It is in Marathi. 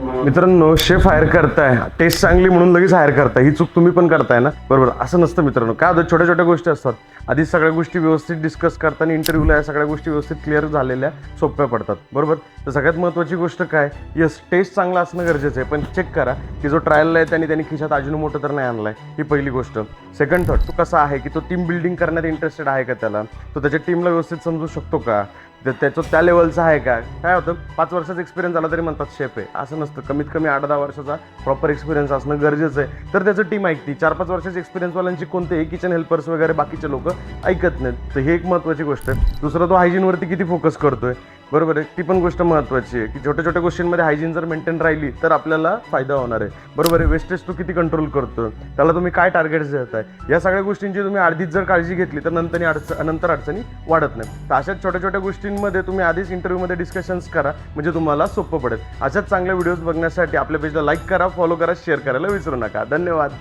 मित्रांनो, शेफ हायर करताय, टेस्ट चांगली म्हणून लगेच हायर करताय, ही चूक तुम्ही पण करताय ना, बरोबर? असं नसतं मित्रांनो. काय होतं, छोट्या छोट्या गोष्टी असतात, आधी सगळ्या गोष्टी व्यवस्थित डिस्कस करताना इंटरव्ह्यूला या सगळ्या गोष्टी व्यवस्थित क्लिअर झालेल्या सोप्या पडतात, बरोबर? तर सगळ्यात महत्त्वाची गोष्ट काय, यस, टेस्ट चांगला असणं गरजेचं आहे, पण चेक करा की जो ट्रायलला आहे त्यांनी खिशात अजिनोमोटो तर नाही आणलाय, ही पहिली गोष्ट. सेकंड थॉट, तो कसा आहे की तो टीम बिल्डिंग करण्यात इंटरेस्टेड आहे का, त्याला तो त्याच्या टीमला व्यवस्थित समजू शकतो का, त्याचं त्या लेवलचं आहे का. काय होतं, 5 वर्षाचा एक्सपिरियन्स झाला तरी म्हणतात शेफ आहे, असं नसतं. कमीत कमी 8-10 वर्षाचा प्रॉपर एक्सपिरियन्स असणं गरजेचं आहे, तर त्याचं टीम ऐकते. 4-5 वर्षाच्या एक्सपिरियन्सवाल्यांची कोणतेही किचन हेल्पर्स वगैरे बाकीचे लोक ऐकत नाहीत, तर ही एक महत्त्वाची गोष्ट आहे. दुसरं, तो हायजीनवरती किती फोकस करतोय, बरोबर आहे, ती पण गोष्ट महत्त्वाची आहे की छोट्या छोट्या गोष्टींमध्ये हायजीन जर मेंटेन राहिली तर आपल्याला फायदा होणार आहे, बरोबर आहे. वेस्टेज तो किती कंट्रोल करतो, त्याला तुम्ही काय टार्गेट्स देताय, या सगळ्या गोष्टींची तुम्ही आधीच जर काळजी घेतली तर नंतर अडचणी वाढत नाही. तर अशाच छोट्या छोट्या गोष्टींमध्ये तुम्ही आधीच इंटरव्ह्यूमध्ये डिस्कशन्स करा, म्हणजे तुम्हाला सोपं पडेल. अशाच चांगल्या व्हिडिओज बघण्यासाठी आपल्या पेजला लाईक करा, फॉलो करा, शेअर करायला विसरू नका. धन्यवाद.